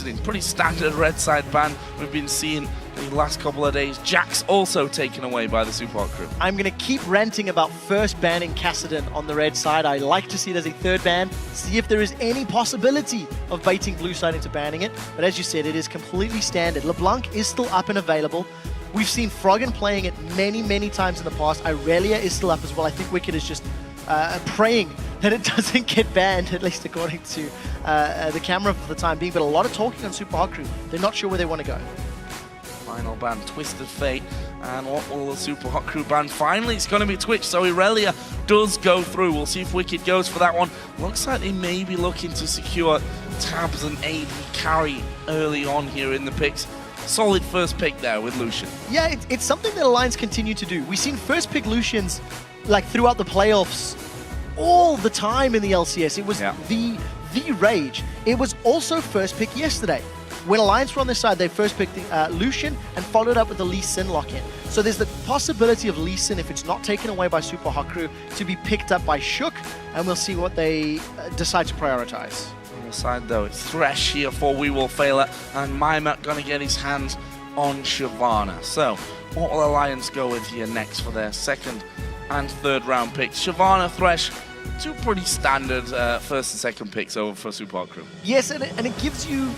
exiting. Pretty standard red side ban we've been seeing the last couple of days. Jack's also taken away by the SuperWeek crew. I'm going to keep ranting about first banning Kassadin on the red side. I like to see it as a third ban, see if there is any possibility of baiting blue side into banning it. But as you said, it is completely standard. LeBlanc is still up and available. We've seen Froggen playing it many, many times in the past. Irelia is still up as well. I think Wicked is just praying that it doesn't get banned, at least according to the camera for the time being. But a lot of talking on SuperWeek crew. They're not sure where they want to go. Final ban, Twisted Fate, and what will the SuperWeek crew ban? Finally, it's going to be Twitch, so Irelia does go through. We'll see if Wicked goes for that one. Looks like they may be looking to secure tabs and AD carry early on here in the picks. Solid first pick there with Lucian. Yeah, it's something that Alliance continue to do. We've seen first pick Lucians like throughout the playoffs all the time in the LCS. It was the rage. It was also first pick yesterday. When Alliance were on this side, they first picked Lucian and followed up with the Lee Sin lock-in. So there's the possibility of Lee Sin, if it's not taken away by SuperWeek crew, to be picked up by Shook, and we'll see what they decide to prioritize. On the side though, it's Thresh here for We Will Fail It, and Maimat gonna get his hands on Shyvana. So, what will Alliance go with here next for their second and third round picks? Shyvana, Thresh, two pretty standard first and second picks over for SuperWeek crew. Yes, and it gives you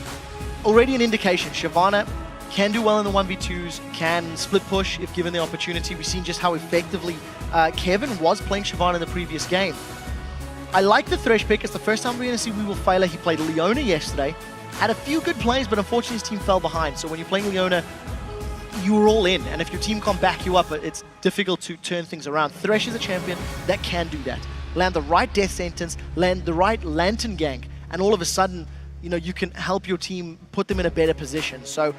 already an indication. Shyvana can do well in the 1v2s, can split push if given the opportunity. We've seen just how effectively Kevin was playing Shyvana in the previous game. I like the Thresh pick. It's the first time we're going to see We Will Fail It. He played Leona yesterday. Had a few good plays, but unfortunately his team fell behind. So when you're playing Leona, you were all in. And if your team can't back you up, it's difficult to turn things around. Thresh is a champion that can do that. Land the right death sentence, land the right lantern gank, and all of a sudden, you know, you can help your team put them in a better position. So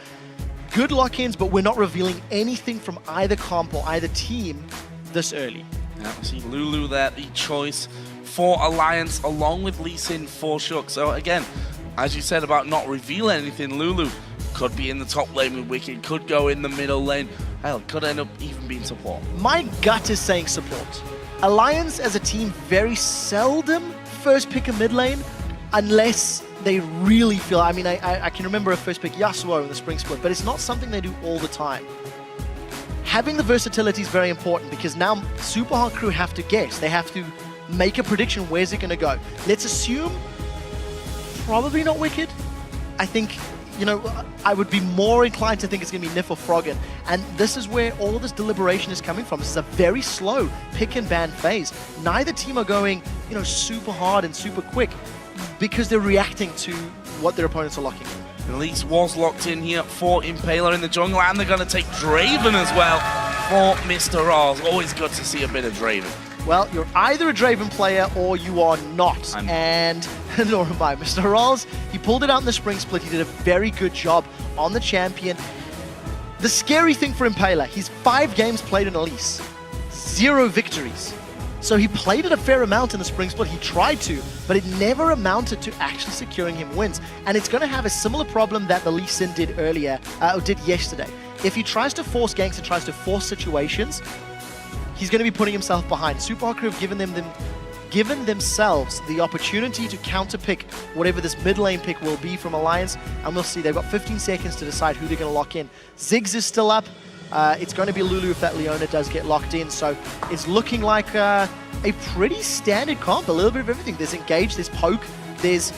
good lock-ins, but we're not revealing anything from either comp or either team this early. Yeah, see Lulu there, the choice for Alliance, along with Lee Sin for Shook. So again, as you said about not revealing anything, Lulu could be in the top lane with Wicked, could go in the middle lane, hell, could end up even being support. My gut is saying support. Alliance as a team very seldom first pick a mid lane unless they really feel, I mean, I can remember a first pick Yasuo in the spring split, but it's not something they do all the time. Having the versatility is very important because now SuperWeek crew have to guess. They have to make a prediction, where's it going to go? Let's assume probably not Wicked. I think, you know, I would be more inclined to think it's going to be Nif or Froggen. And this is where all this deliberation is coming from. This is a very slow pick and ban phase. Neither team are going, you know, super hard and super quick because they're reacting to what their opponents are locking in. Elise was locked in here for Impaler in the jungle, and they're going to take Draven as well for Mr. Oz. Always good to see a bit of Draven. Well, you're either a Draven player or you are not. And nor am I. Mr. Oz, he pulled it out in the spring split. He did a very good job on the champion. The scary thing for Impaler, he's 5 games played in Elise, 0 victories. So he played it a fair amount in the spring split. He tried to, but it never amounted to actually securing him wins. And it's going to have a similar problem that the Lee Sin did earlier, or did yesterday. If he tries to force ganks and tries to force situations, he's going to be putting himself behind. SuperWeek crew have given themselves the opportunity to counter-pick whatever this mid-lane pick will be from Alliance, and we'll see. They've got 15 seconds to decide who they're going to lock in. Ziggs is still up. It's going to be Lulu if that Leona does get locked in, so it's looking like a pretty standard comp, a little bit of everything. There's Engage, there's Poke, there's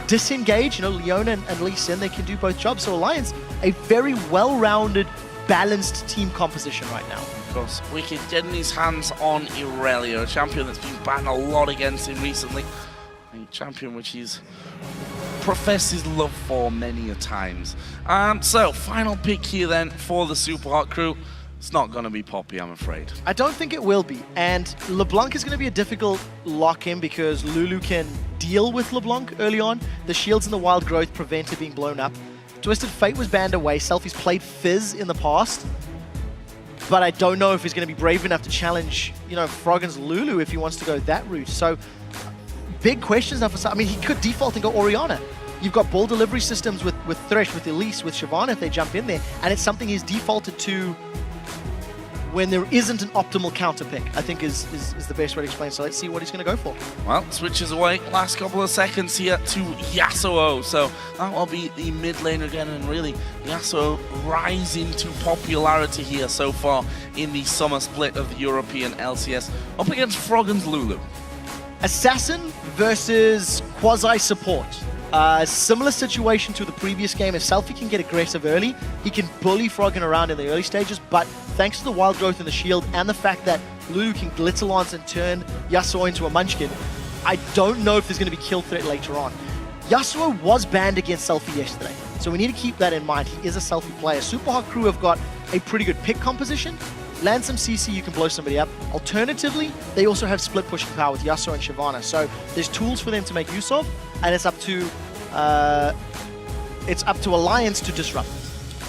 Disengage. You know, Leona and Lee Sin, they can do both jobs. So Alliance, a very well-rounded, balanced team composition right now. Of course, Wicked getting his hands on Irelia, a champion that's been banned a lot against him recently. A champion which he's professed his love for many a times. So, final pick here then for the SuperWeek crew. It's not going to be Poppy, I'm afraid. I don't think it will be. And LeBlanc is going to be a difficult lock-in because Lulu can deal with LeBlanc early on. The shields and the wild growth prevent it being blown up. Twisted Fate was banned away. Selfie's played Fizz in the past. But I don't know if he's going to be brave enough to challenge, you know, Froggen's Lulu if he wants to go that route. So, big questions now for... I mean, he could default and go Orianna. You've got ball delivery systems with Thresh, with Elise, with Shyvana if they jump in there. And it's something he's defaulted to when there isn't an optimal counter pick, I think is the best way to explain. So let's see what he's going to go for. Well, switches away last couple of seconds here to Yasuo. So that will be the mid lane again, and really Yasuo rising to popularity here so far in the summer split of the European LCS up against Froggen's Lulu. Assassin versus quasi-support. Similar situation to the previous game. If Selfie can get aggressive early, he can bully Froggen around in the early stages, but thanks to the wild growth in the shield and the fact that Lulu can glitzer lance and turn Yasuo into a munchkin, I don't know if there's going to be kill threat later on. Yasuo was banned against Selfie yesterday, so we need to keep that in mind. He is a Selfie player. Super Hot Crew have got a pretty good pick composition. Land some CC, you can blow somebody up. Alternatively, they also have split pushing power with Yasuo and Shyvana, so there's tools for them to make use of, and it's up to Alliance to disrupt.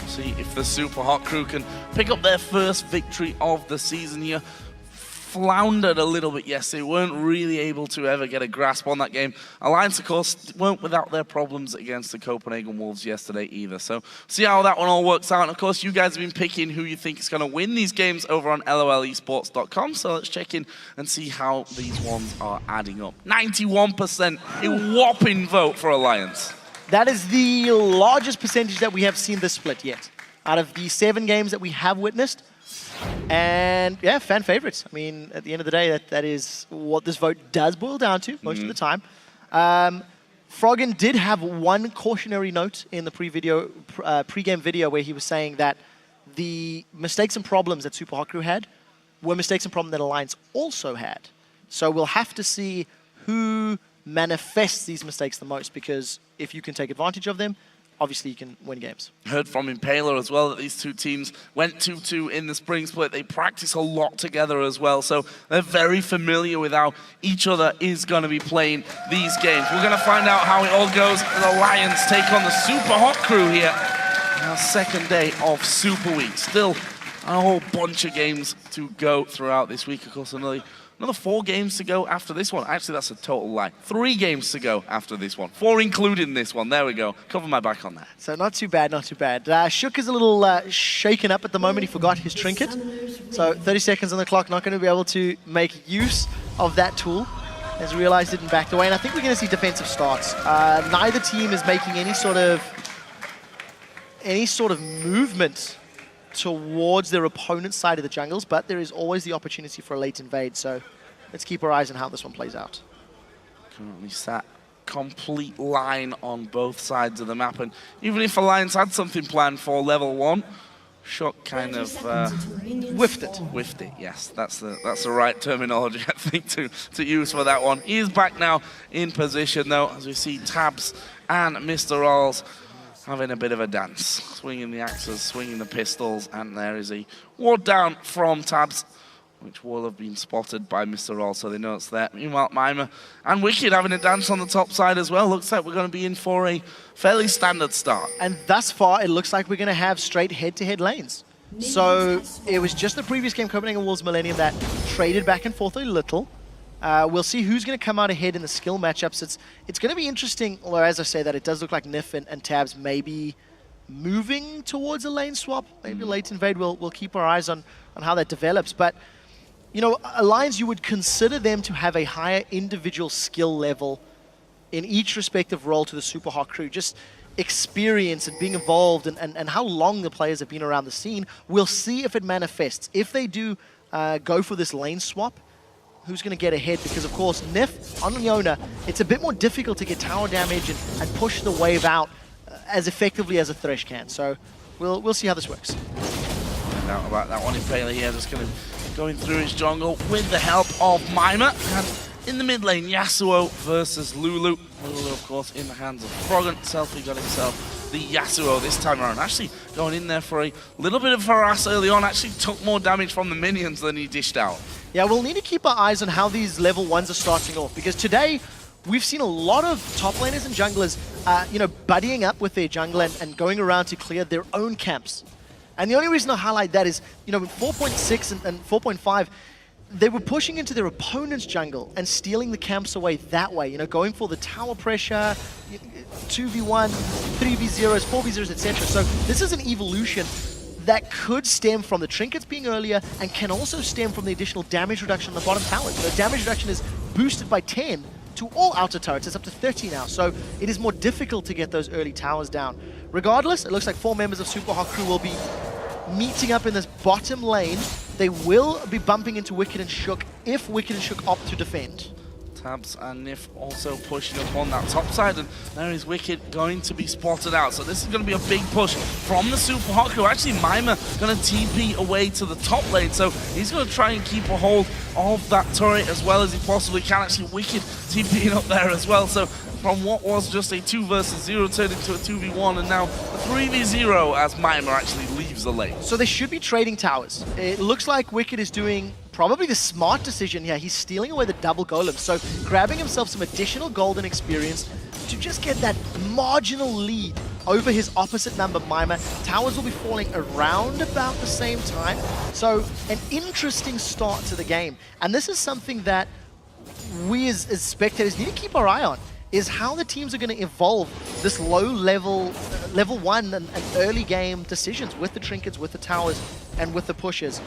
See if the Super Hot Crew can pick up their first victory of the season here. Floundered a little bit yesterday, weren't really able to ever get a grasp on that game. Alliance, of course, weren't without their problems against the Copenhagen Wolves yesterday either. So see how that one all works out. And of course, you guys have been picking who you think is going to win these games over on lolesports.com. So let's check in and see how these ones are adding up. 91%, a whopping vote for Alliance. That is the largest percentage that we have seen this split yet. Out of the 7 games that we have witnessed. And yeah, fan favorites. I mean, at the end of the day, that is what this vote does boil down to most of the time. Froggen did have one cautionary note in the pre-game video where he was saying that the mistakes and problems that Super Hot Crew had were mistakes and problems that Alliance also had. So we'll have to see who manifests these mistakes the most, because if you can take advantage of them, obviously you can win games. Heard from Impaler as well that these two teams went 2-2 in the spring split. They practice a lot together as well, so they're very familiar with how each other is going to be playing these games. We're going to find out how it all goes as Alliance take on the Super Hot Crew here. Our second day of SuperWeek. Still a whole bunch of games to go throughout this week. Of course, another 4 games to go after this one. Actually, that's a total lie. 3 games to go after this one. 4 including this one. There we go. Cover my back on that. So not too bad, not too bad. Shook is a little shaken up at the moment. He forgot his trinket. So 30 seconds on the clock. Not going to be able to make use of that tool. Has realized it and backed away. And I think we're going to see defensive starts. Neither team is making any sort of movement towards their opponent's side of the jungles, but there is always the opportunity for a late invade, so let's keep our eyes on how this one plays out. Currently sat complete line on both sides of the map, and even if Alliance had something planned for level 1, Shook kind of whiffed it. Whiffed it, yes. That's the right terminology, I think, to use for that one. He is back now in position, though, as we see Tabs and Mr. Rolls having a bit of a dance, swinging the axes, swinging the pistols, and there is a ward down from Tabs, which will have been spotted by Mr. Roll, so they know it's there. Meanwhile, Mima and Wicked having a dance on the top side as well. Looks like we're going to be in for a fairly standard start. And thus far, it looks like we're going to have straight head-to-head lanes. So it was just the previous game, Copenhagen Wolves Millennium, that traded back and forth a little. We'll see who's going to come out ahead in the skill matchups. It's going to be interesting, although as I say that, it does look like Nif and Tabs may be moving towards a lane swap. Maybe a late invade. We'll keep our eyes on how that develops. But, you know, Alliance, you would consider them to have a higher individual skill level in each respective role to the Super Hot Crew. Just experience and being involved and how long the players have been around the scene. We'll see if it manifests. If they do go for this lane swap, who's going to get ahead? Because, of course, Nif on Leona, it's a bit more difficult to get tower damage and push the wave out as effectively as a Thresh can. So we'll see how this works. Find out about that one. Impaler here just going through his jungle with the help of Mima. And in the mid lane, Yasuo versus Lulu. Lulu, of course, in the hands of Froggen. Selfie got himself the Yasuo this time around. Actually going in there for a little bit of harass early on. Actually took more damage from the minions than he dished out. Yeah, we'll need to keep our eyes on how these level 1s are starting off, because today we've seen a lot of top laners and junglers, buddying up with their jungle and going around to clear their own camps. And the only reason I highlight that is, in 4.6 and 4.5, they were pushing into their opponent's jungle and stealing the camps away that way, going for the tower pressure, 2v1, 3v0s, 4v0s, etc. So this is an evolution that could stem from the trinkets being earlier and can also stem from the additional damage reduction on the bottom tower. The damage reduction is boosted by 10 to all outer turrets. It's up to 30 now, so it is more difficult to get those early towers down. Regardless, it looks like 4 members of Super Hot Crew will be meeting up in this bottom lane. They will be bumping into Wicked and Shook if Wicked and Shook opt to defend. Tabs and Nif also pushing up on that top side, and there is Wicked going to be spotted out. So this is going to be a big push from the Super Hot Crew. Actually, Mima going to TP away to the top lane, so he's going to try and keep a hold of that turret as well as he possibly can. Actually, Wicked TPing up there as well. So from what was just a 2 versus 0 turned into a 2v1, and now a 3v0 as Mima actually leaves the lane. So they should be trading towers. It looks like Wicked is doing probably the smart decision here. He's stealing away the double golem, so grabbing himself some additional golden experience to just get that marginal lead over his opposite number, Mima. Towers will be falling around about the same time, so an interesting start to the game. And this is something that we as spectators need to keep our eye on, is how the teams are going to evolve this low-level, level 1 and early game decisions with the trinkets, with the towers, and with the pushes.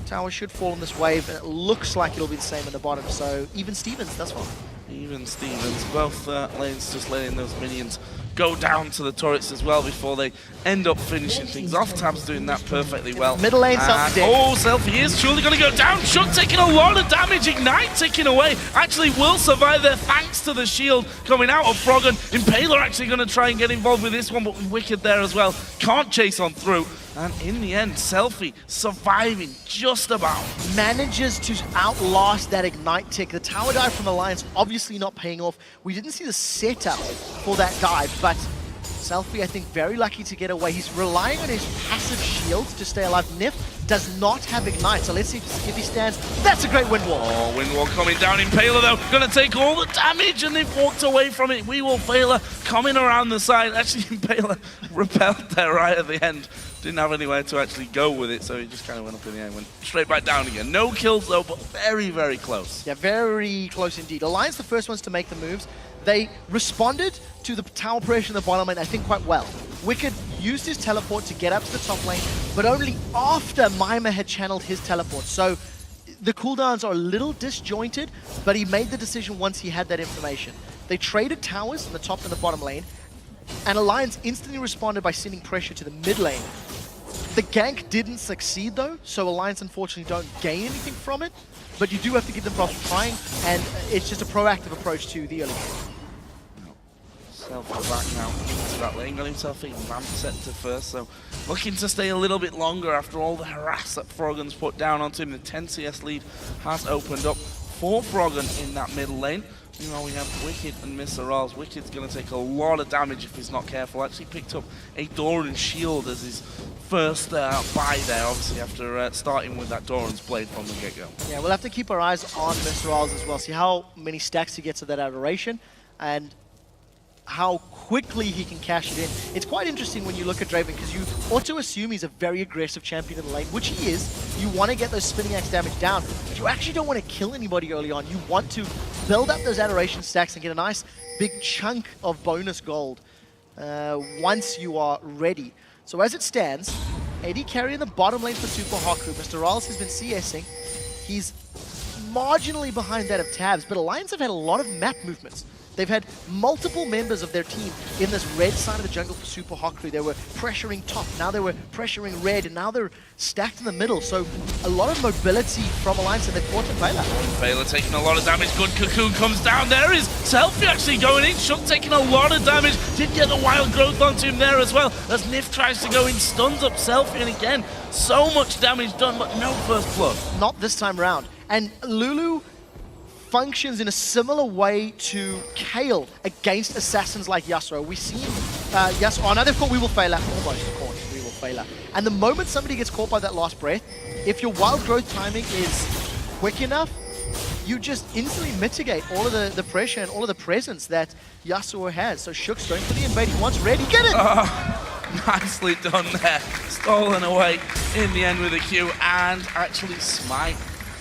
Towers should fall in this wave, and it looks like it'll be the same in the bottom, so even Stevens, that's fine. Even Stevens, both lanes just letting those minions go down to the turrets as well before they end up finishing things off. Tab's doing that perfectly well. Middle lane, Selfie. Oh, Selfie is surely going to go down. Shook taking a lot of damage. Ignite ticking away. Actually will survive there thanks to the shield coming out of Froggen. Impaler actually going to try and get involved with this one, but Wicked there as well. Can't chase on through. And in the end, Selfie surviving just about. Manages to outlast that Ignite tick. The tower dive from Alliance obviously not paying off. We didn't see the setup for that dive, but Selfie, I think, very lucky to get away. He's relying on his passive shield to stay alive. Nif does not have Ignite, so let's see if he stands. That's a great wind wall. Oh, wind wall coming down. Impaler, though, going to take all the damage, and they've walked away from it. We will fail coming around the side. Actually, Impaler repelled there right at the end. Didn't have anywhere to actually go with it, so he just kind of went up in the air and went straight back down again. No kills, though, but very, very close. Yeah, very close indeed. Alliance, the first ones to make the moves. They responded to the tower pressure in the bottom lane, I think, quite well. Wicked used his teleport to get up to the top lane, but only after Mima had channeled his teleport. So the cooldowns are a little disjointed, but he made the decision once he had that information. They traded towers in the top and the bottom lane, and Alliance instantly responded by sending pressure to the mid lane. The gank didn't succeed though, so Alliance unfortunately don't gain anything from it, but you do have to give them props for trying, and it's just a proactive approach to the early game. Selfie back now into that lane, got himself a ramp set to first, so looking to stay a little bit longer after all the harass that Froggen's put down onto him. The 10 CS lead has opened up for Froggen in that middle lane. Meanwhile, we have Wicked and Mr. Ralls. Wicked's going to take a lot of damage if he's not careful. Actually picked up a Doran's shield as his first buy there, obviously, after starting with that Doran's blade from the get-go. Yeah, we'll have to keep our eyes on Mr. Ralls as well. See how many stacks he gets of that adoration, and how quickly he can cash it in. It's quite interesting when you look at Draven, because you auto assume he's a very aggressive champion in the lane, which he is. You want to get those spinning axe damage down, but you actually don't want to kill anybody early on. You want to build up those adoration stacks and get a nice big chunk of bonus gold once you are ready. So as it stands, AD carry in the bottom lane for Super Hot Crew. Mr. Ralls has been CSing. He's marginally behind that of Tabs, but Alliance have had a lot of map movements. They've had multiple members of their team in this red side of the jungle for Super Hot Crew. They were pressuring top, now they were pressuring red, and now they're stacked in the middle. So a lot of mobility from Alliance, and they've caught Impaler. Impaler taking a lot of damage. Good Cocoon comes down. There is Selfie actually going in. Shook taking a lot of damage. Did get the wild growth onto him there as well. As Nif tries to go in, stuns up Selfie, and again, so much damage done, but no first blood. Not this time round. And Lulu functions in a similar way to Kayle against assassins like Yasuo. We've seen Yasuo, oh no, they've caught We Will Fail Out. Almost caught We Will Fail Out. And the moment somebody gets caught by that last breath, if your wild growth timing is quick enough, you just instantly mitigate all of the pressure and all of the presence that Yasuo has. So Shook's going for the invade. He wants red. He get it! Nicely done there. Stolen away in the end with a Q, and actually Smite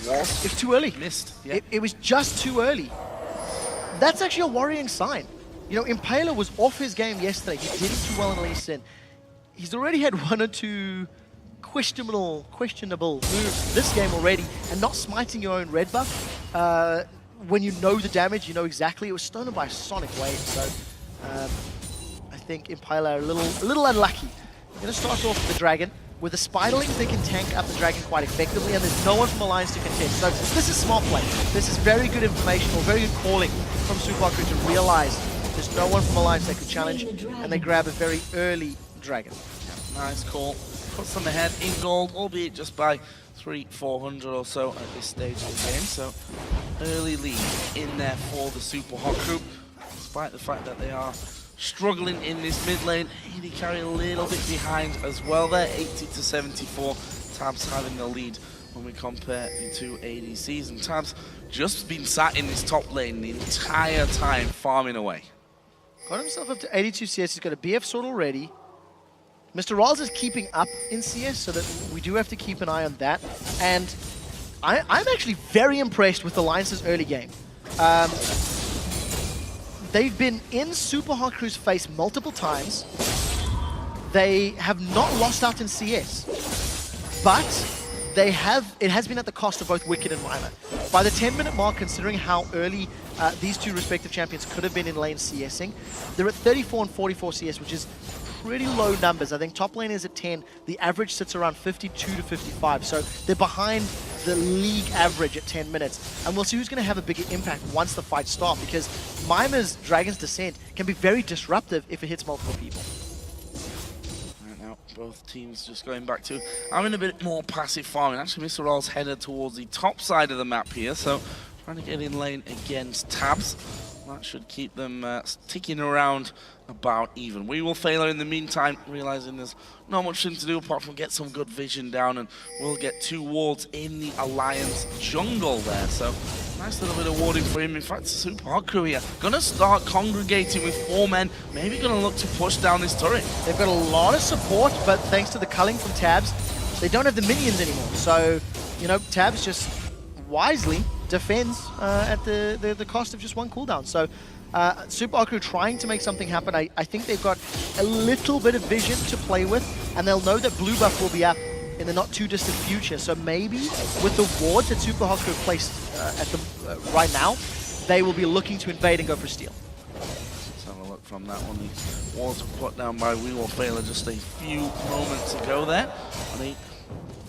it's too early. Missed. Yeah. It was just too early. That's actually a worrying sign. You know, Impaler was off his game yesterday. He didn't do well in Lee Sin. He's already had one or two questionable moves this game already, and not smiting your own red buff. When you know the damage, you know exactly. It was stolen by a Sonic Wave, so I think Impala are a little unlucky. They're going to start off with the Dragon. With the Spiderlings, they can tank up the Dragon quite effectively, and there's no one from Alliance to contest. So this is smart play. This is very good information, or very good calling from SuperWeek to realize there's no one from Alliance that could challenge, and they grab a very early Dragon. Yeah, nice call. Puts them ahead in gold, albeit just by 300-400 or so at this stage of the game. So early lead in there for the Super Hot Group, despite the fact that they are struggling in this mid lane. AD carry a little bit behind as well there, 80-74. Tabs having the lead when we compare the two ADCs, and Tabs just been sat in this top lane the entire time, farming away. Got himself up to 82 CS. He's got a BF sword already. Mr. Rolls is keeping up in CS, so that we do have to keep an eye on that. And I'm actually very impressed with Alliance's early game. They've been in Super Hot Crew's face multiple times. They have not lost out in CS, but it has been at the cost of both Wicked and Miner. By the 10-minute mark, considering how early these two respective champions could have been in lane CSing, they're at 34 and 44 CS, which is pretty low numbers. I think top lane is at 10. The average sits around 52 to 55. So they're behind the league average at 10 minutes. And we'll see who's going to have a bigger impact once the fights start, because Mimer's Dragon's Descent can be very disruptive if it hits multiple people. Right now, both teams just going back to having a bit more passive farming. Actually, Mr. Roll's headed towards the top side of the map here, so trying to get in lane against Tabs. That should keep them ticking around about even. We will fail in the meantime, realizing there's not much thing to do apart from get some good vision down, and we'll get two wards in the Alliance jungle there. So nice little bit of warding for him. In fact, Super Hot Crew here gonna start congregating with 4 men, maybe gonna look to push down this turret. They've got a lot of support, but thanks to the culling from Tabs, they don't have the minions anymore. So, you know, Tabs just wisely defends at the cost of just one cooldown. So Super Hot Crew trying to make something happen. I think they've got a little bit of vision to play with, and they'll know that blue buff will be up in the not too distant future. So maybe with the wards that Super Hot Crew placed at the right now, they will be looking to invade and go for steal. Let's have a look from that one. The wards were put down by We Will Fail just a few moments ago there. And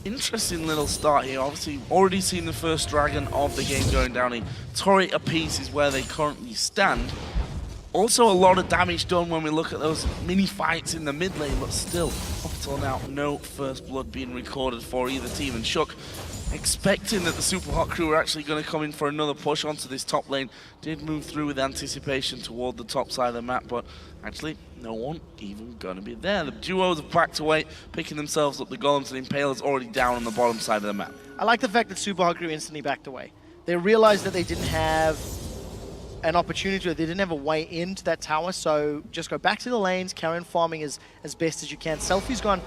interesting little start here. Obviously, already seen the first dragon of the game going down. A turret apiece is where they currently stand. Also, a lot of damage done when we look at those mini fights in the mid lane, but still, up until now, no first blood being recorded for either team. And Shook, expecting that the Super Hot Crew were actually going to come in for another push onto this top lane, did move through with anticipation toward the top side of the map, but actually no one even going to be there. The duos have backed away, picking themselves up the golems, and Impala's already down on the bottom side of the map. I like the fact that Super Hot Crew instantly backed away. They realized that they didn't have an opportunity, they didn't have a way into that tower, so just go back to the lanes, carry on farming as best as you can. Selfie's gone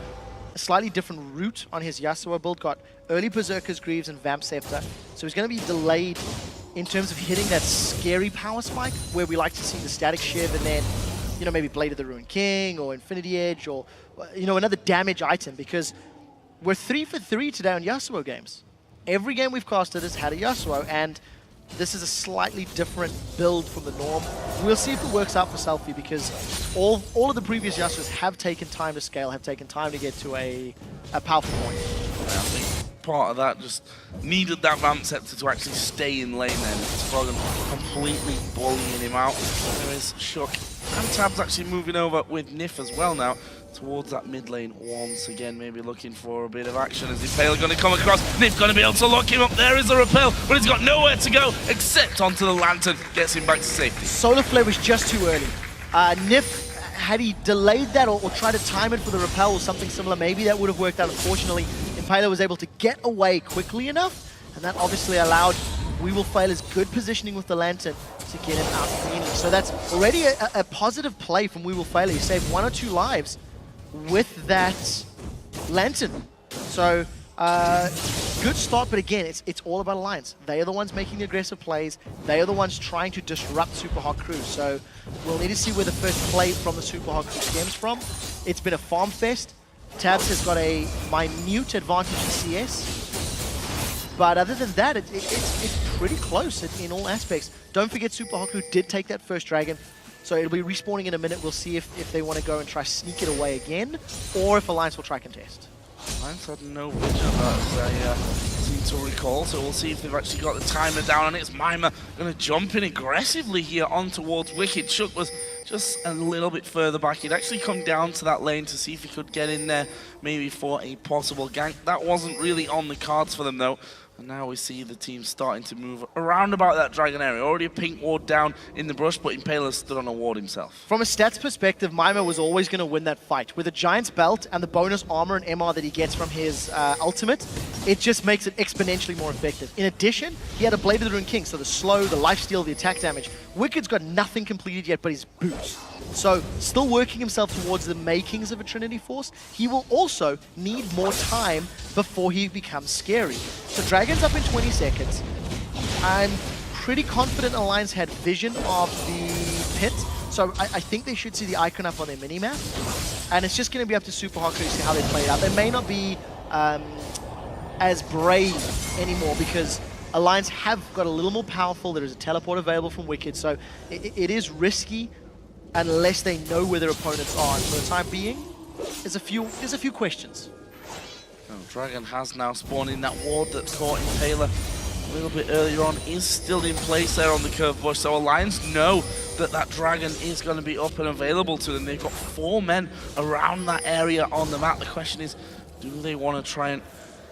a slightly different route on his Yasuo build, got early Berserker's Greaves and Vamp Scepter, so he's going to be delayed in terms of hitting that scary power spike where we like to see the Static Shiv and then, you know, maybe Blade of the Ruined King or Infinity Edge or, you know, another damage item, because we're 3 for 3 today on Yasuo games. Every game we've casted has had a Yasuo, and this is a slightly different build from the norm. We'll see if it works out for Selfie, because all of the previous Yasuos have taken time to scale, have taken time to get to a powerful point. I think part of that just needed that Vamp Scepter to actually stay in lane then. It's Froggen completely bullying him out. There is Shook. And Tab's actually moving over with Nif as well now towards that mid lane once again, maybe looking for a bit of action. As Impale going to come across, Nif going to be able to lock him up. There is a repel, but he's got nowhere to go except onto the lantern. Gets him back to safety. Solar Flare was just too early. Nif, had he delayed that or tried to time it for the repel or something similar, maybe that would have worked out. Unfortunately, Impale was able to get away quickly enough, and that obviously allowed We Will Fail his good positioning with the lantern to get him out cleanly. So that's already a positive play from We Will Fail. He saved 1 or 2 lives with that lantern. So good start, but again, it's all about Alliance. They are the ones making the aggressive plays. They are the ones trying to disrupt Super Hot Crew. So we'll need to see where the first play from the Super Hot Crew stems from. It's been a farm fest. Tabs has got a minute advantage in CS. But other than that, it's pretty close in all aspects. Don't forget Super Haku did take that first dragon. So it'll be respawning in a minute. We'll see if they want to go and try sneak it away again, or if Alliance will try contest. Alliance had no vision of that, as I seem to recall, so we'll see if they've actually got the timer down, and it's Mima going to jump in aggressively here on towards Wicked. Shook was just a little bit further back. He'd actually come down to that lane to see if he could get in there, maybe for a possible gank. That wasn't really on the cards for them, though. And now we see the team starting to move around about that dragon area. Already a pink ward down in the brush, but Impaler stood on a ward himself. From a stats perspective, Mima was always going to win that fight. With a Giant's Belt and the bonus armor and MR that he gets from his ultimate, it just makes it exponentially more effective. In addition, he had a Blade of the Rune King, so the slow, the lifesteal, the attack damage. Wicked's got nothing completed yet but his boots. So, still working himself towards the makings of a Trinity Force. He will also need more time before he becomes scary. So Dragon's up in 20 seconds. I'm pretty confident Alliance had vision of the pit. So I think they should see the icon up on their minimap. And it's just going to be up to Super Haku to see how they play it out. They may not be as brave anymore because Alliance have got a little more powerful. There is a teleport available from Wicked. So it is risky unless they know where their opponents are. And for the time being, there's a few questions. Oh, Dragon has now spawned in. That ward that caught Impaler a little bit earlier on is still in place there on the curve bush. So Alliance know that that Dragon is going to be up and available to them. They've got 4 men around that area on the map. The question is, do they want to try and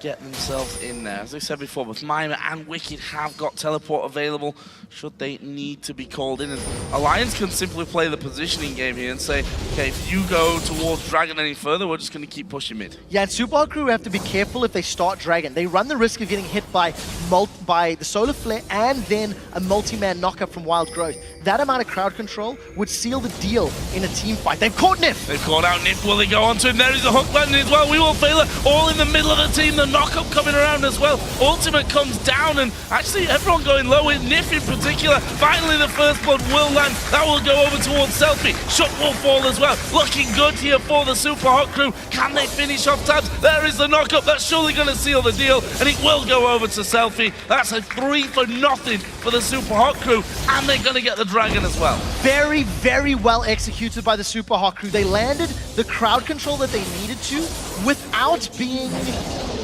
get themselves in there? As I said before, both Mima and Wicked have got teleport available should they need to be called in. And Alliance can simply play the positioning game here and say, okay, if you go towards Dragon any further, we're just going to keep pushing mid. Yeah, and Super Haku have to be careful if they start Dragon. They run the risk of getting hit by the Solar Flare and then a multi-man knockup from Wild Growth. That amount of crowd control would seal the deal in a team fight. They've caught Nif! They've caught out Nif. Will they go on to him? There is a hook landing as well. We will fail it. All in the middle of the team. The knockup coming around as well. Ultimate comes down, and actually everyone going low with Nif in particular. Finally, the first blood will land. That will go over towards Selfie. Shook will fall as well. Looking good here for the Super Hot crew. Can they finish off Tabs? There is the knockup. That's surely going to seal the deal, and it will go over to Selfie. That's a 3-0 for the Super Hot crew, and they're going to get the Dragon as well. Very, very well executed by the Super Hot crew. They landed the crowd control that they needed to without being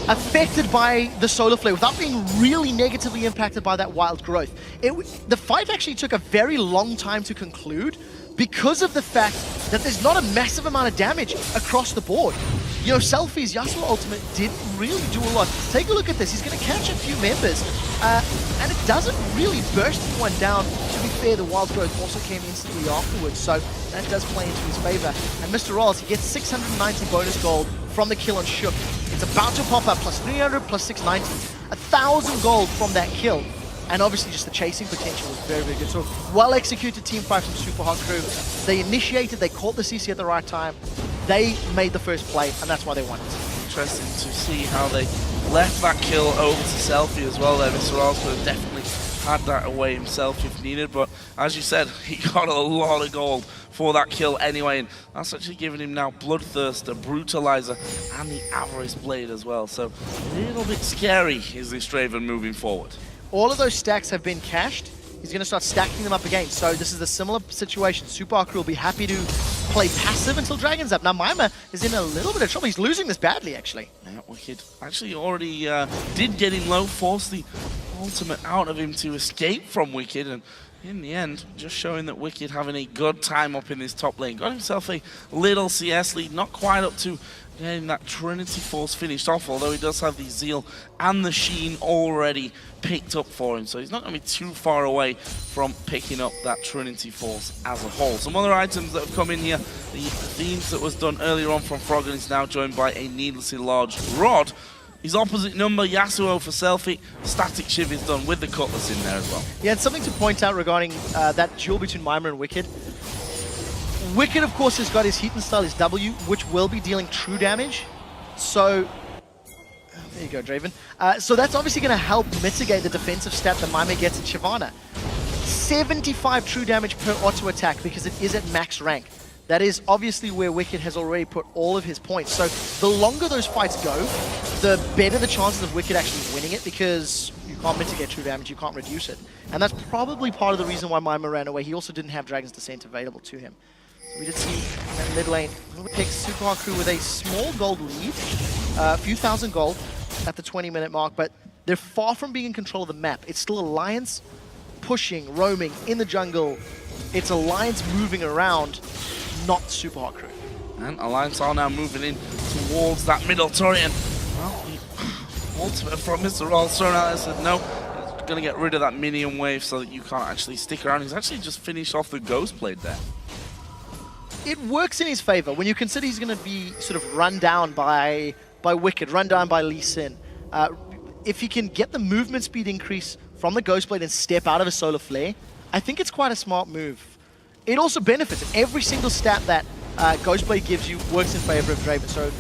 affected by the Solar Flare, without being really negatively impacted by that Wild Growth. The fight actually took a very long time to conclude because of the fact that there's not a massive amount of damage across the board. You know, Selfie's Yasuo ultimate didn't really do a lot. Take a look at this. He's going to catch a few members, and it doesn't really burst anyone down. To be fair, the Wild Growth also came instantly afterwards, so that does play into his favor. And Mr. Rolls, he gets 690 bonus gold from the kill on Shook. It's about to pop up, plus 300, plus 690. 1,000 gold from that kill. And obviously just the chasing potential was very, very good. So well-executed team fight from Super Hot crew. They initiated, they caught the CC at the right time. They made the first play, and that's why they won it. Interesting to see how they left that kill over to Selfie as well there. Mr. Rolls could have definitely had that away himself if needed, but as you said, he got a lot of gold for that kill anyway, and that's actually giving him now Bloodthirst, a Brutalizer, and the Avarice Blade as well. So a little bit scary is this Draven moving forward. All of those stacks have been cached. He's going to start stacking them up again. So this is a similar situation. Super Haku will be happy to play passive until Dragon's up. Now Mima is in a little bit of trouble. He's losing this badly, actually. Yeah, Wicked actually already did get him low, forced the ultimate out of him to escape from Wicked, and in the end, just showing that Wicked having a good time up in this top lane. Got himself a little CS lead, not quite up to getting that Trinity Force finished off, although he does have the Zeal and the Sheen already picked up for him, so he's not going to be too far away from picking up that Trinity Force as a whole. Some other items that have come in here, the themes that was done earlier on from Froggen is now joined by a needlessly large rod. His opposite number, Yasuo for Selfie. Static Shiv is done with the Cutlass in there as well. Yeah, and something to point out regarding that duel between Mima and Wicked. Wicked, of course, has got his Heat and Style, his W, which will be dealing true damage. So, there you go, Draven. So that's obviously going to help mitigate the defensive stat that Mima gets at Shyvana. 75 true damage per auto attack because it is at max rank. that is obviously where Wicked has already put all of his points. So the longer those fights go, the better the chances of Wicked actually winning it, because you can't mitigate true damage, you can't reduce it. And that's probably part of the reason why Mima ran away. He also didn't have Dragon's Descent available to him. So we did see in that mid lane, picks SuperWeek Crew with a small gold lead, a few thousand gold at the 20-minute mark, but they're far from being in control of the map. It's still Alliance pushing, roaming in the jungle. It's Alliance moving around, not SuperWeek Crew. And Alliance are now moving in towards that middle turret, and well, the ultimate from Mr. Rolls thrown out. I said no, he's going to get rid of that minion wave so that you can't actually stick around. He's actually just finished off the Ghost Blade there. It works in his favor when you consider he's going to be sort of run down by Wicked, run down by Lee Sin. If he can get the movement speed increase from the Ghost Blade and step out of a Solar Flare, I think it's quite a smart move. It also benefits him. Every single stat that Ghostblade gives you works in favor of Draven. So,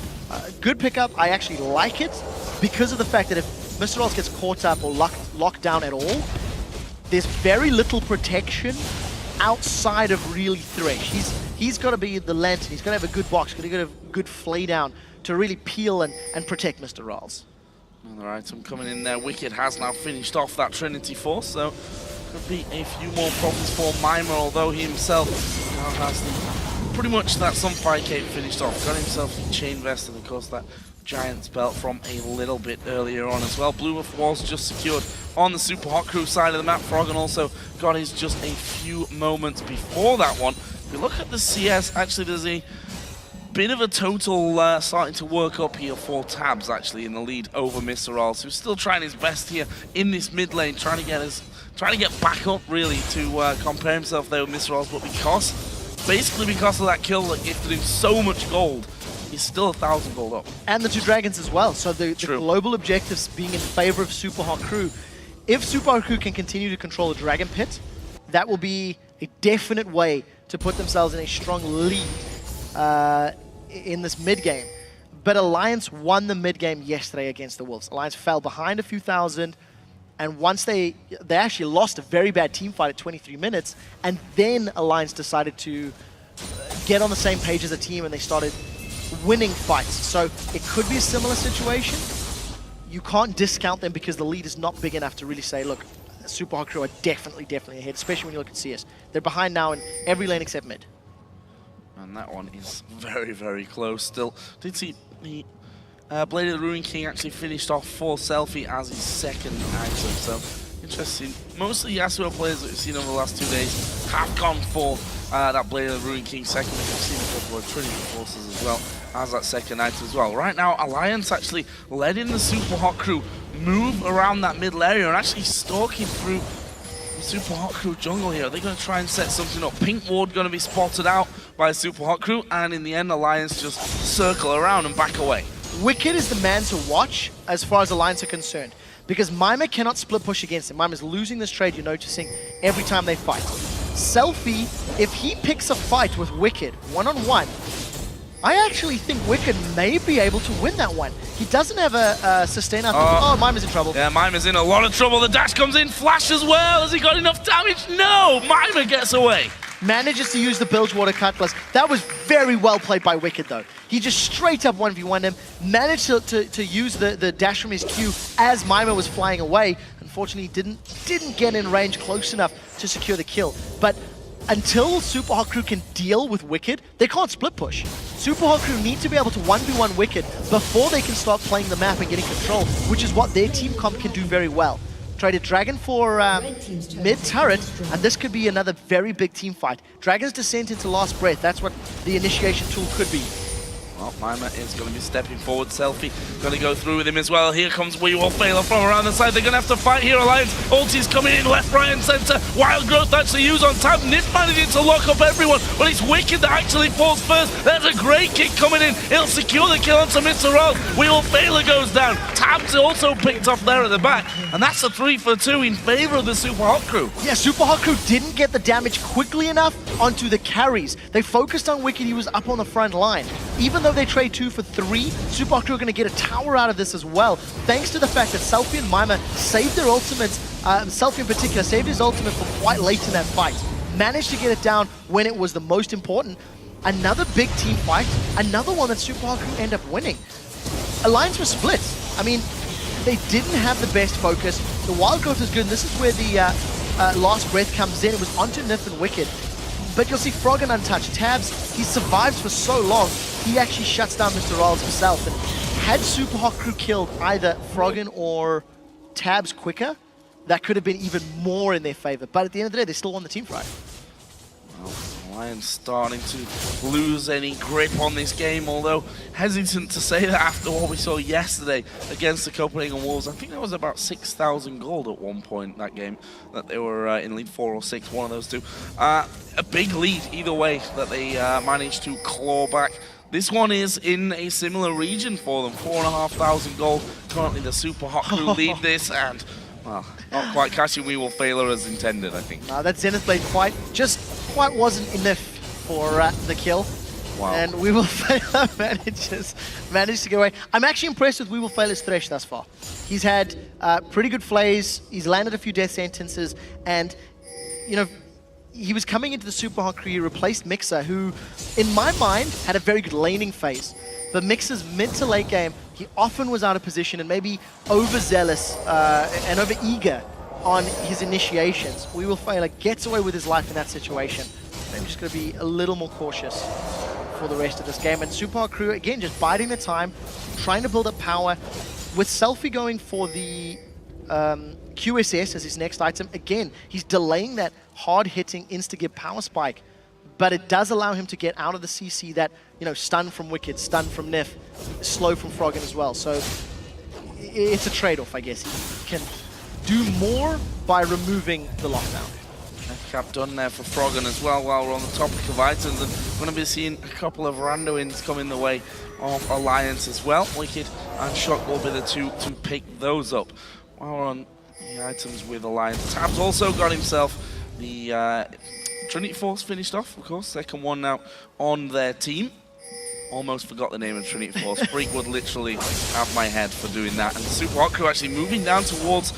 good pickup. I actually like it because of the fact that if Mr. Rolls gets caught up or locked down at all, there's very little protection outside of really Thresh. He's got to be the lantern. He's got to have a good box. He's got to have a good flay down to really peel and protect Mr. Rolls. Another item coming in there. Wicked has now finished off that Trinity Force, so could be a few more problems for Mima, although he himself now has pretty much that Sunfire Cape finished off. Got himself the Chain Vest and of course that Giant's Belt from a little bit earlier on as well. Blue Wolf was just secured on the SuperWeek Crew side of the map. Froggen also got his just a few moments before that one. If we look at the CS, actually there's a bit of a total starting to work up here for Tabs actually in the lead over Mr. Rolls, who's still trying his best here in this mid lane, trying to get back up really to compare himself there with Mr. Rolls, but basically because of that kill that gifted him so much gold, he's still 1,000 gold up. And the 2 dragons as well, so the global objectives being in favor of SuperWeek Crew. If SuperWeek Crew can continue to control the Dragon Pit, that will be a definite way to put themselves in a strong lead in this mid-game. But Alliance won the mid-game yesterday against the Wolves. Alliance fell behind a few thousand, and once they actually lost a very bad team fight at 23 minutes, and then Alliance decided to get on the same page as a team and they started winning fights. So it could be a similar situation. You can't discount them because the lead is not big enough to really say, look, SuperWeek Crew are definitely ahead, especially when you look at CS. They're behind now in every lane except mid. And that one is very, very close still. Did see the Blade of the Ruin King actually finished off for Selfie as his second item, so interesting. Most of the Yasuo players that we've seen over the last 2 days have gone for that Blade of the Ruin King second. We've seen a couple of Trinity Forces as well as that second item as well. Right now, Alliance actually letting the SuperWeek Crew move around that middle area and actually stalking through SuperWeek Crew jungle here. They're going to try and set something up. Pink Ward going to be spotted out by SuperWeek Crew, and in the end, Alliance just circle around and back away. Wicked is the man to watch as far as Alliance are concerned, because Mima cannot split push against him. Mima's losing this trade, you're noticing, every time they fight. Selfie, if he picks a fight with Wicked one-on-one, I actually think Wicked may be able to win that one. He doesn't have a sustain after. Oh, Mima's in trouble. Yeah, Mima's in a lot of trouble. The dash comes in, flash as well. Has he got enough damage? No! Mima gets away. Manages to use the Bilgewater Cutlass. That was very well played by Wicked, though. He just straight up 1v1'd him, managed to use the dash from his Q as Mima was flying away. Unfortunately, didn't get in range close enough to secure the kill. But until SuperWeek Crew can deal with Wicked, they can't split push. SuperWeek Crew need to be able to 1v1 Wicked before they can start playing the map and getting control, which is what their team comp can do very well. Tried a Dragon for mid-turret, and this could be another very big team fight. Dragon's Descent into Last Breath, that's what the initiation tool could be. Well, Mima is going to be stepping forward. Selfie going to go through with him as well. Here comes We Will Fail from around the side. They're going to have to fight here. Alliance ulti's coming in left, right, and center. Wild Growth actually used on Tab. Nip managing to lock up everyone, but it's Wicked that actually falls first. There's a great kick coming in. He'll secure the kill onto Mr. Rolls. We Will Fail goes down. Tab's also picked up there at the back, and that's a 3-for-2 in favor of the SuperWeek Crew. Yeah, SuperWeek Crew didn't get the damage quickly enough onto the carries. They focused on Wicked. He was up on the front line. Even though they trade 2 for 3, SuperWeek Crew are going to get a tower out of this as well, thanks to the fact that Selfie and Mima saved their ultimates. Selfie in particular saved his ultimate for quite late in that fight. Managed to get it down when it was the most important. Another big team fight, another one that SuperWeek end up winning. Alliance was split. I mean, they didn't have the best focus. The wild growth is good, and this is where the last breath comes in. It was onto Nif and Wicked. But you'll see Froggen untouched. Tabs, he survived for so long, he actually shuts down Mr. Rolls himself. And had SuperWeek killed either Froggen or Tabs quicker, that could have been even more in their favor. But at the end of the day, they still won the team fight. Well, Lions starting to lose any grip on this game, although hesitant to say that after what we saw yesterday against the Copenhagen Wolves. I think that was about 6,000 gold at one point, that game, that they were in lead 4 or 6, one of those two. A big lead either way that they managed to claw back. This one is in a similar region for them, 4,500 gold. Currently the SuperWeek lead this, and well, not quite catching We Will Fail Her as intended, I think. No, that Zenith Blade fight just quite wasn't enough for the kill. Wow. And We Will Fail Her managed to get away. I'm actually impressed with We Will Fail Her's Thresh thus far. He's had pretty good plays, he's landed a few death sentences, and, you know, he was coming into the SuperWeek, he replaced Mixer, who, in my mind, had a very good laning phase. But Mixer's mid to late game, he often was out of position and maybe overzealous and over eager on his initiations. We Will Fail Her gets away with his life in that situation. Maybe just going to be a little more cautious for the rest of this game. And SuperWeek, again, just biding the time, trying to build up power. With Selfie going for the QSS as his next item, again, he's delaying that hard-hitting insta-give power spike. But it does allow him to get out of the CC that, you know, stun from Wicked, stun from Nif, slow from Froggen as well. So it's a trade-off, I guess. He can do more by removing the lockdown. Cap done there for Froggen as well while we're on the topic of items. And we're going to be seeing a couple of rando-ins coming the way of Alliance as well. Wicked and Shock will be the two to pick those up. While we're on the items with Alliance, Tabs also got himself the Trinity Force finished off, of course, second one now on their team. Almost forgot the name of Trinity Force. Freak would literally have my head for doing that. And SuperWeek actually moving down towards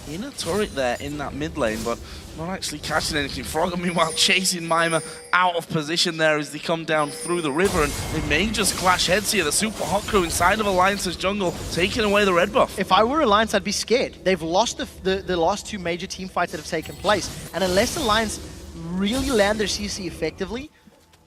the inner turret there in that mid lane, but not actually catching anything. Froggen, meanwhile, chasing Mima out of position there as they come down through the river, and they may just clash heads here. The SuperWeek inside of Alliance's jungle, taking away the red buff. If I were Alliance, I'd be scared. They've lost the last two major team fights that have taken place, and unless Alliance really land their CC effectively,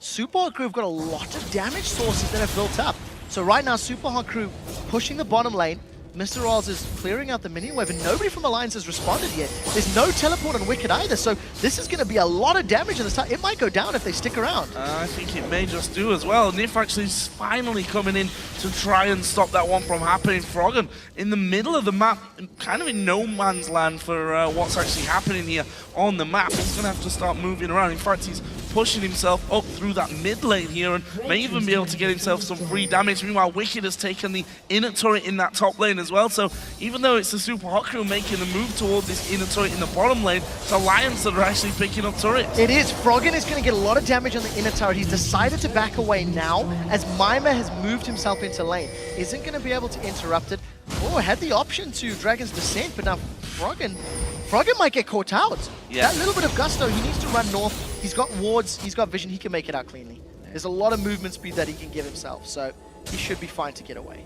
SuperWeek have got a lot of damage sources that have built up. So right now, SuperWeek pushing the bottom lane. Mr. Rolls is clearing out the minion wave, and nobody from Alliance has responded yet. There's no teleport on Wicked either, so this is going to be a lot of damage in this time. It might go down if they stick around. I think it may just do as well. Nif actually is finally coming in to try and stop that one from happening. Froggen in the middle of the map, kind of in no man's land for what's actually happening here on the map. He's going to have to start moving around. In fact, he's pushing himself up through that mid lane here and may even be able to get himself some free damage. Meanwhile, Wicked has taken the inner turret in that top lane as well. So even though it's the SuperWeek making the move towards this inner turret in the bottom lane, it's Alliance that are actually picking up turrets. It is. Froggen is going to get a lot of damage on the inner turret. He's decided to back away now as Mima has moved himself into lane. Isn't going to be able to interrupt it. Oh, had the option to Dragon's Descent, but now Froggen might get caught out. Yeah. That little bit of gusto, he needs to run north. He's got wards, he's got vision, he can make it out cleanly. There's a lot of movement speed that he can give himself, so he should be fine to get away.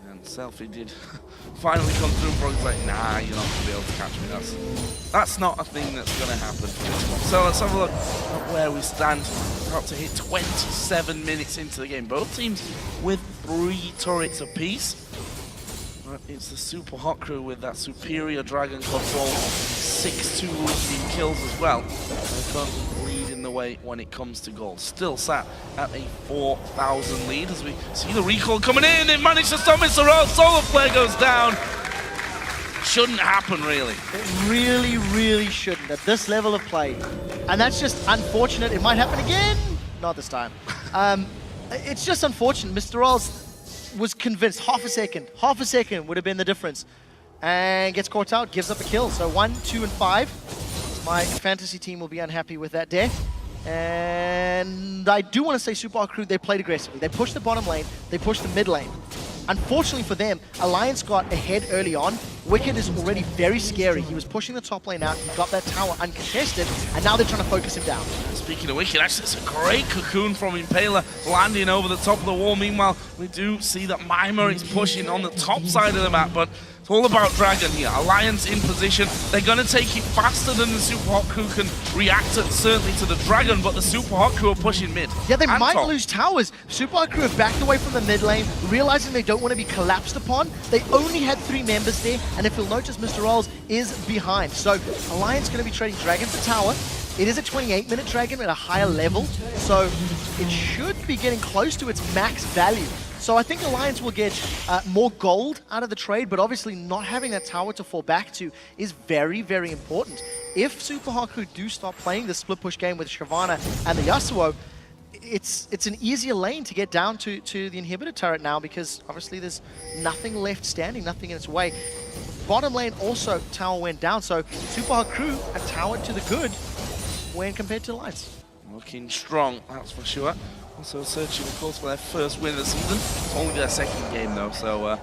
And Selfie did finally come through, and Froggen's like, nah, you're not going to be able to catch me. That's not a thing that's going to happen. So let's have a look at where we stand. We're about to hit 27 minutes into the game. Both teams with 3 turrets apiece. It's the SuperWeek with that superior dragon control, 6-2 leading kills as well. They're currently leading the way when it comes to gold. Still sat at a 4,000 lead as we see the recall coming in. It managed to stop Mr. Rolls. Solar Flare goes down. Shouldn't happen, really. It really, really shouldn't at this level of play. And that's just unfortunate. It might happen again. Not this time. It's just unfortunate. Mr. Rolls was convinced half a second would have been the difference, and gets caught out, gives up a kill. So 1, 2, and 5. My fantasy team will be unhappy with that death. And I do want to say SuperWeek, they played aggressively. They pushed the bottom lane, they pushed the mid lane. Unfortunately for them, Alliance got ahead early on. Wicked is already very scary. He was pushing the top lane out, he got that tower uncontested, and now they're trying to focus him down. Speaking of Wicked, actually it's a great cocoon from Impaler landing over the top of the wall. Meanwhile, we do see that Mima is pushing on the top side of the map, but it's all about Dragon here. Alliance in position. They're going to take it faster than the Super Hot Crew can react certainly to the Dragon, but the Super Hot Crew are pushing mid. Yeah, they might top. lose towers. Super Hot Crew have backed away from the mid lane, realizing they don't want to be collapsed upon. They only had 3 members there, and if you'll notice, Mr. Rolls is behind. So Alliance going to be trading Dragon for tower. It is a 28-minute Dragon at a higher level, so it should be getting close to its max value. So I think Alliance will get more gold out of the trade, but obviously not having that tower to fall back to is very, very important. If Super Hot Crew do stop playing the split push game with Shyvana and the Yasuo, it's an easier lane to get down to the inhibitor turret now, because obviously there's nothing left standing, nothing in its way. Bottom lane also, tower went down, so Super Hot Crew a tower to the good when compared to Alliance. Looking strong, that's for sure. Also searching, of course, for their first win of the season. It's only their second game, though, so,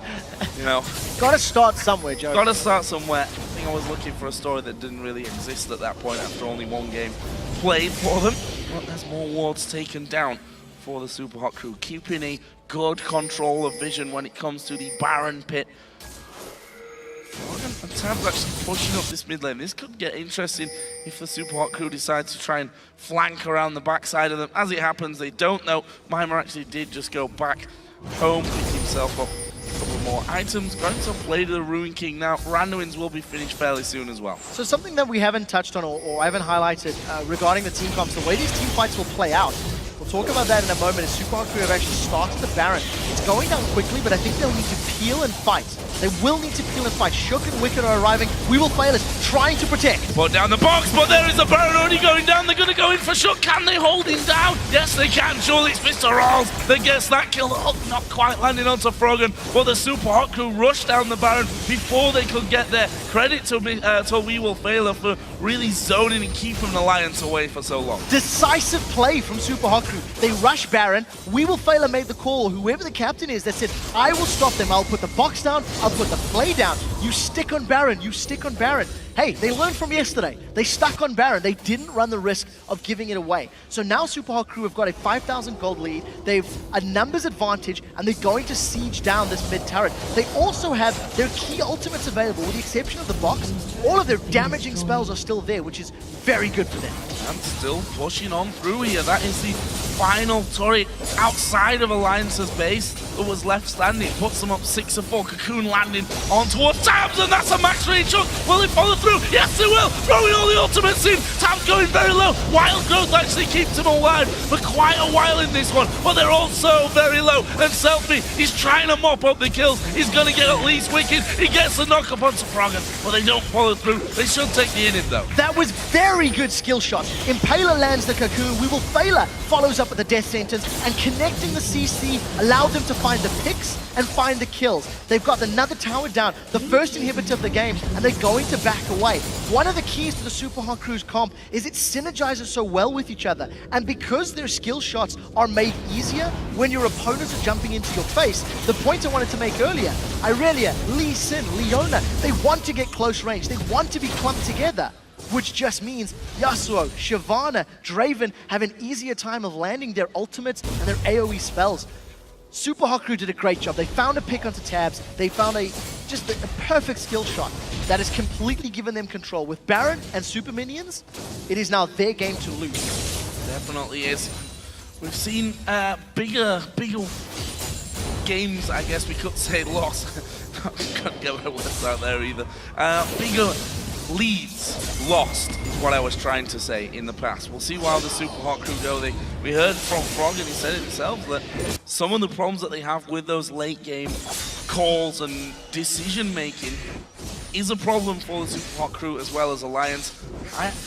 you know. Gotta start somewhere, Joe. Gotta start somewhere. I think I was looking for a story that didn't really exist at that point after only 1 game played for them. But there's more wards taken down for the Super Hot Crew, keeping a good control of vision when it comes to the Baron pit. And Tab's actually pushing up this mid lane. This could get interesting if the Super Hot Crew decide to try and flank around the backside of them. As it happens, they don't know. Mima actually did just go back home, pick himself up a couple more items. Going to play to the Ruin King now. Randuin's will be finished fairly soon as well. So something that we haven't touched on or I haven't highlighted regarding the team comps, the way these team fights will play out. We'll talk about that in a moment as Super Hot Crew have actually started the Baron. It's going down quickly, but I think they'll need to peel and fight. They will need to peel and fight. Shook and Wicked are arriving. We will fail us, trying to protect. Put down the box, but there is a Baron already going down. They're going to go in for Shook. Can they hold him down? Yes, they can. Surely it's Mr. Rolls that gets that kill. Oh, not quite landing onto Froggen, but the Super Hot Crew rushed down the Baron before they could get there. Credit to We Will Fail Her for really zoning and keeping Alliance away for so long. Decisive play from Super Hot Crew. They rush Baron. We Will Fail Her made the call, or whoever the captain is, that said, I will stop them. I'll put the box down. I'll put the play down. You stick on Baron. You stick on Baron. Hey, they learned from yesterday. They stuck on Baron. They didn't run the risk of giving it away. So now Super Hot Crew have got a 5,000 gold lead. They've a numbers advantage, and they're going to siege down this mid turret. They also have their key ultimates available, with the exception of the box. All of their damaging spells are still there, which is very good for them. And still pushing on through here. That is the final turret outside of Alliance's base that was left standing. Puts them up 6-4. Cocoon landing on towards Tabs, and that's a max range hook. Will it follow through? Yes, it will. Throwing all the ultimates in. Tabs going very low. Wild Growth actually keeps him alive for quite a while in this one, but they're also very low. And Selfie, he's trying to mop up the kills. He's going to get at least Wicked. He gets the knock up onto Froggen, but they don't follow through. They should take the inhib though. That was very good skill shot. Impaler lands the Cocoon. We Will Fail Her follows up with the death sentence, and connecting the CC allowed them to find the picks and find the kills. They've got another tower down, the first inhibitor of the game, and they're going to back away. One of the keys to the Super Hot Crew's comp is it synergizes so well with each other, and because their skill shots are made easier when your opponents are jumping into your face, the point I wanted to make earlier, Irelia, Lee Sin, Leona, they want to get close range, they want to be clumped together, which just means Yasuo, Shyvana, Draven have an easier time of landing their ultimates and their AoE spells. Super Hot Crew did a great job. They found a pick onto Tabs. They found just a perfect skill shot that has completely given them control. With Baron and Super Minions, it is now their game to lose. Definitely is. We've seen bigger games, I guess we could say, lost. Couldn't get my words out there either. Bigger leads lost is what I was trying to say in the past. We'll see how the Super Hot Crew go. We heard from Frog, and he said it himself, that some of the problems that they have with those late game calls and decision making is a problem for the Super Hot Crew as well as Alliance.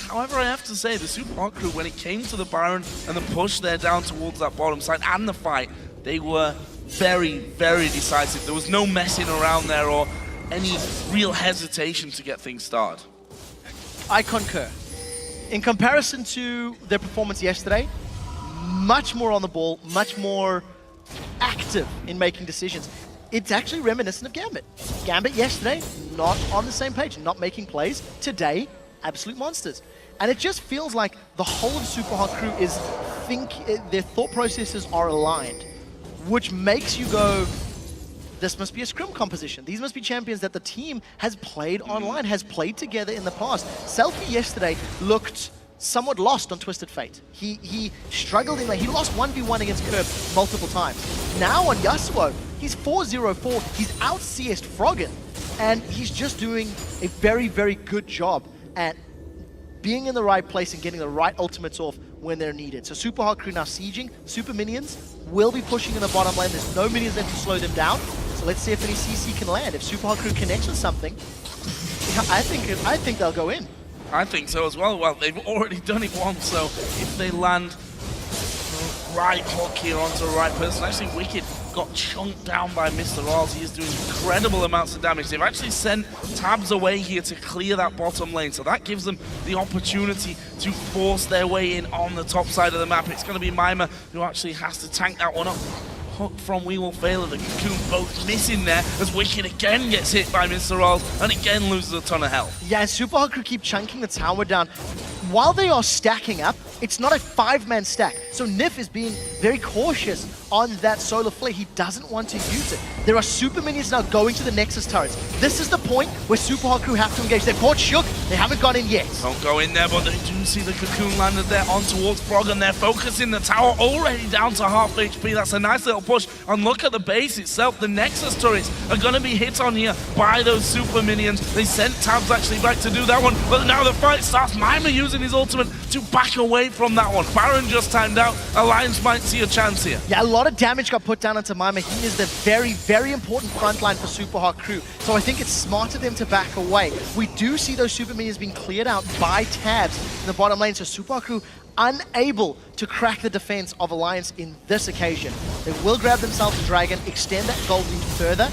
However, I have to say, the Super Hot Crew, when it came to the Baron and the push there down towards that bottom side and the fight, they were very, very decisive. There was no messing around there or any real hesitation to get things started. I concur. In comparison to their performance yesterday, much more on the ball, much more active in making decisions. it's actually reminiscent of Gambit. Gambit yesterday, not on the same page, not making plays. Today, absolute monsters. And it just feels like the whole of SuperHot crew is their thought processes are aligned, which makes you go, this must be a scrim composition. These must be champions that the team has played online, has played together in the past. Selfie yesterday looked somewhat lost on Twisted Fate. He struggled in, he lost 1v1 against Curb multiple times. Now on Yasuo, he's 4-0-4, he's out-CS'd Froggen, and he's just doing a very, very good job at being in the right place and getting the right ultimates off when they're needed. So SuperHot crew now sieging, Super Minions will be pushing in the bottom lane, there's no minions left to slow them down, so let's see if any CC can land. If SuperHot crew connects with something, I think they'll go in. I think so as well. Well, they've already done it once, so if they land the right hook here onto the right person, actually Wicked got chunked down by Mr. Oz. He is doing incredible amounts of damage. They've actually sent Tabs away here to clear that bottom lane, so that gives them the opportunity to force their way in on the top side of the map. It's going to be Mima who actually has to tank that one up. Hook from We Will Fail and the Cocoon both missing there as Wicked again gets hit by Mr. Oz and again loses a ton of health. Yeah, and SuperHot crew keep chunking the tower down. While they are stacking up, it's not a 5-man stack. So Nif is being very cautious on that solar flare. He doesn't want to use it. There are super minions now going to the Nexus turrets. This is the point where SuperHot crew have to engage. They've caught Shook, they haven't gone in yet. Don't go in there, but they do see the Cocoon landed there on towards Froggen. They're focusing the tower already down to half HP. That's a nice little push. And look at the base itself. The Nexus turrets are going to be hit on here by those super minions. They sent Tabs actually back to do that one, but now the fight starts. Mima using his ultimate to back away from that one. Baron just timed out. Alliance might see a chance here. Yeah, a lot of damage got put down onto Mima. He is the very, very important frontline for SuperHot crew. So I think it's smart of them to back away. We do see those super minions being cleared out by Tabs in the bottom lane. So SuperHot crew unable to crack the defense of Alliance in this occasion. They will grab themselves a dragon, extend that gold lead further.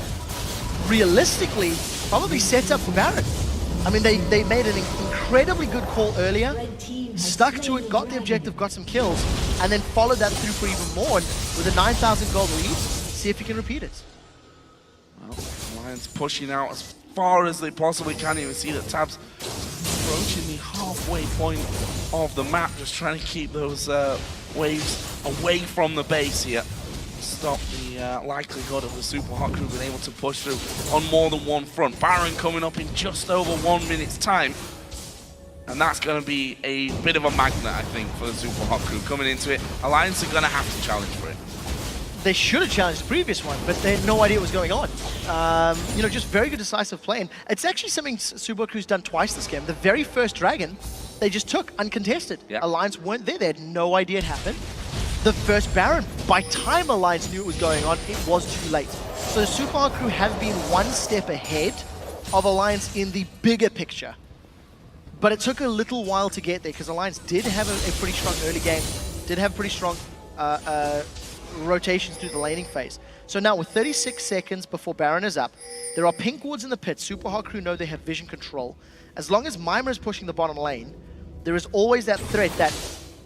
Realistically, probably set up for Baron. I mean, they made an incredibly good call earlier, stuck to it, got the objective, got some kills, and then followed that through for even more. And with a 9,000 gold lead, see if you can repeat it. Well, Alliance pushing out as far as they possibly can. You can see that Tabs approaching the halfway point of the map, just trying to keep those waves away from the base here. Stop the likelihood of the SuperHot crew being able to push through on more than one front. Baron coming up in just over 1 minute's time. And that's going to be a bit of a magnet, I think, for the SuperHot crew coming into it. Alliance are going to have to challenge for it. They should have challenged the previous one, but they had no idea what was going on. You know, just very good decisive play. And it's actually something SuperHot crew's done twice this game. The very first dragon, they just took uncontested. Yeah. Alliance weren't there. They had no idea it happened. The first Baron, by time Alliance knew it was going on, it was too late. So the SuperHot crew have been one step ahead of Alliance in the bigger picture. But it took a little while to get there because Alliance did have a pretty strong early game, did have pretty strong rotations through the laning phase. So now with 36 seconds before Baron is up, there are pink wards in the pit. SuperHot crew know they have vision control. As long as Mima is pushing the bottom lane, there is always that threat that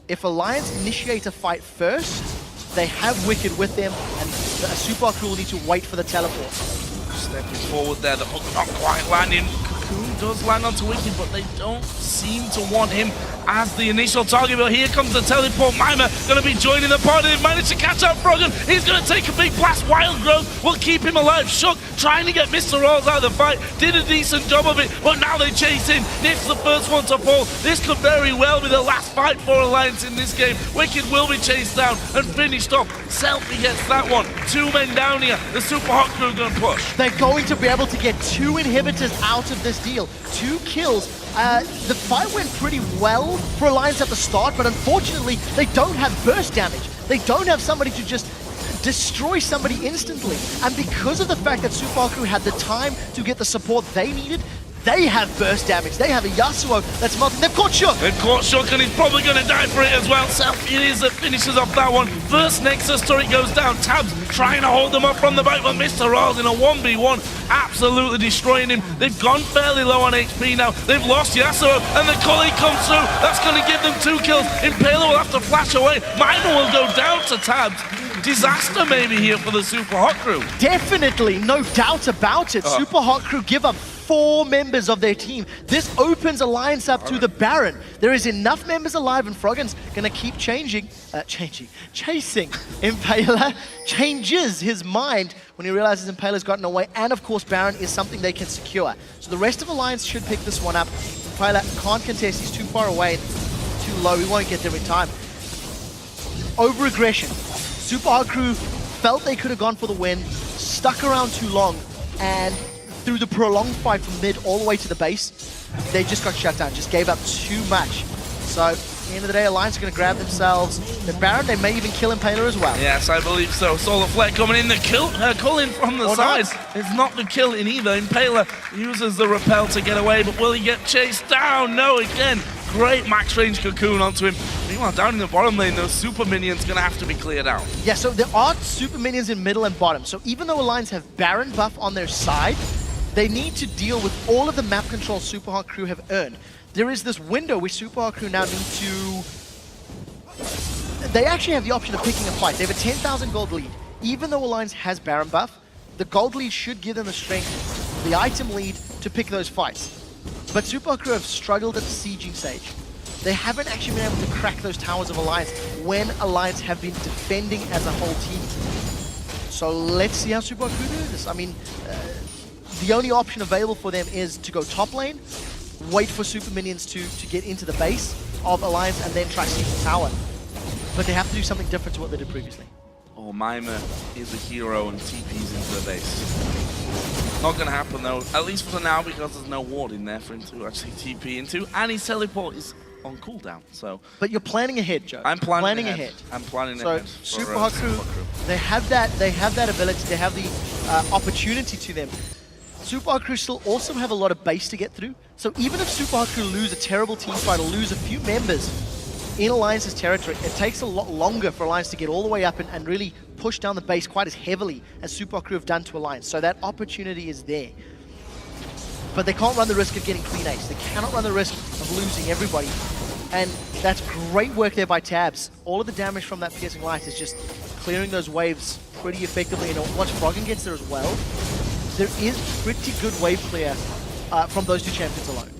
if Alliance initiate a fight first, they have Wicked with them, and SuperHot crew will need to wait for the teleport. Stepping forward there, the hook not quite landing. Cocoon does land onto Wicked, but they don't seem to want him as the initial target. But here comes the teleport. Mima going to be joining the party. They've managed to catch out Froggen. He's going to take a big blast. Wild Growth will keep him alive. Shook trying to get Mr. Oz out of the fight. Did a decent job of it, but now they chase in. Nif's the first one to fall. This could very well be the last fight for Alliance in this game. Wicked will be chased down and finished off. Selfie gets that one. 2 men down here. The SuperHot crew going to push. They're going to be able to get 2 inhibitors out of this deal. 2 kills. The fight went pretty well for Alliance at the start, but unfortunately, they don't have burst damage. They don't have somebody to just destroy somebody instantly. And because of the fact that SuperHot crew had the time to get the support they needed, they have burst damage. They have a Yasuo that's melting. They've caught Shook. They've caught Shook, and he's probably going to die for it as well. Selfie it is that finishes off that one. First Nexus turret goes down. Tabs trying to hold them up from the back, but Mr. Oz in a 1v1, absolutely destroying him. They've gone fairly low on HP now. They've lost Yasuo, and the Cully comes through. That's going to give them 2 kills. Impaler will have to flash away. Miner will go down to Tabs. disaster maybe here for the Super Hot Crew. Definitely, no doubt about it. Super Hot Crew give up 4 members of their team. This opens Alliance up to the Baron. There is enough members alive, and Froggen's gonna keep chasing Impaler. Changes his mind when he realizes Impaler's gotten away, and of course Baron is something they can secure. So the rest of Alliance should pick this one up. Impaler can't contest, he's too far away, too low, he won't get there in time. Over-aggression. Super Hot Crew felt they could have gone for the win, stuck around too long, and through the prolonged fight from mid all the way to the base, they just got shut down, just gave up too much. So, at the end of the day, Alliance are going to grab themselves the Baron. They may even kill Impaler as well. Yes, I believe so. Solar Flare coming in, the kill, calling from the side. It's not the kill in either. Impaler uses the repel to get away, but will he get chased down? No, again. Great max range cocoon onto him. Meanwhile, down in the bottom lane, those super minions going to have to be cleared out. Yeah, so there are super minions in middle and bottom. So even though Alliance have Baron buff on their side, they need to deal with all of the map control Super Hot Crew have earned. There is this window where Super Hot Crew now need to... They actually have the option of picking a fight. They have a 10,000 gold lead. Even though Alliance has Baron buff, the gold lead should give them the strength, the item lead, to pick those fights. But Super Hot Crew have struggled at the sieging stage. They haven't actually been able to crack those towers of Alliance when Alliance have been defending as a whole team. So let's see how Super Hot Crew do this. I mean, the only option available for them is to go top lane, wait for super minions to get into the base of Alliance, and then try to siege the tower. But they have to do something different to what they did previously. Oh, Mima is a hero and TP's into the base. Not going to happen though, at least for now, because there's no ward in there for him to actually TP into, and his teleport is on cooldown, so... But you're planning ahead, Joe. I'm planning ahead. I'm planning ahead. So, Super Hot Crew, they have that ability, they have the opportunity to them. Super Hot Crew still also have a lot of base to get through, so even if Super Hot Crew lose a terrible team fight or lose a few members in Alliance's territory, it takes a lot longer for Alliance to get all the way up and really push down the base quite as heavily as Super Hot Crew have done to Alliance. So that opportunity is there. But they can't run the risk of getting clean ace. They cannot run the risk of losing everybody. And that's great work there by Tabs. All of the damage from that piercing light is just clearing those waves pretty effectively. And once Froggen gets there as well, there is pretty good wave clear from those two champions alone.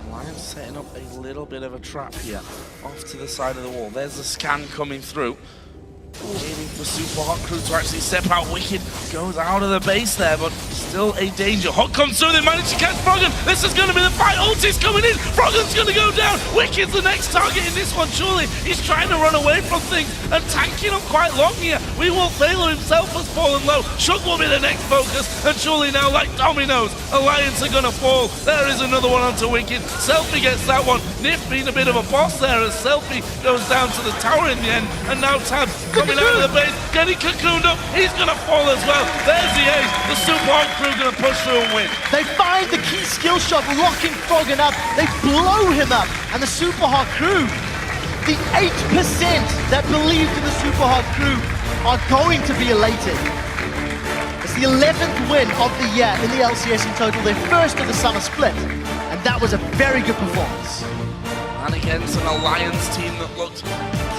Alliance setting up a little bit of a trap here, off to the side of the wall. There's the scan coming through. Waiting for Super Hot Crew to actually step out. Wicked goes out of the base there, but still a danger. Hot comes through, they manage to catch Froggen. This is going to be the fight. Ulti's coming in. Froggen's going to go down. Wicked's the next target in this one, surely. He's trying to run away from things and tanking up quite long here. We will Thaler himself has fallen low. Shug will be the next focus, and surely now, like dominoes, Alliance are going to fall. There is another one onto Wicked. Selfie gets that one. Nif being a bit of a boss there as Selfie goes down to the tower in the end, and now Tabs coming out of the base, getting cocooned up. He's going to fall as well. There's the ace. The Super Hot Crew going to push through and win. They find the key skill shot, locking Froggen up. They blow him up. And the Super Hot Crew, the 8% that believed in the Super Hot Crew are going to be elated. It's the 11th win of the year in the LCS in total, their first of the summer split. And that was a very good performance. And against an Alliance team that looked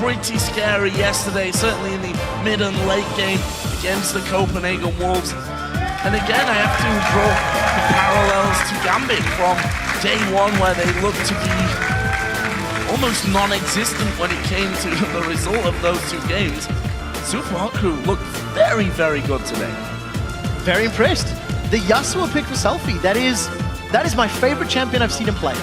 pretty scary yesterday, certainly in the mid and late game against the Copenhagen Wolves. And again, I have to draw the parallels to Gambit from day one, where they looked to be almost non-existent when it came to the result of those two games. Super Hot Crew looked very, very good today. Very impressed. The Yasuo pick for Selfie, that is my favorite champion I've seen him play.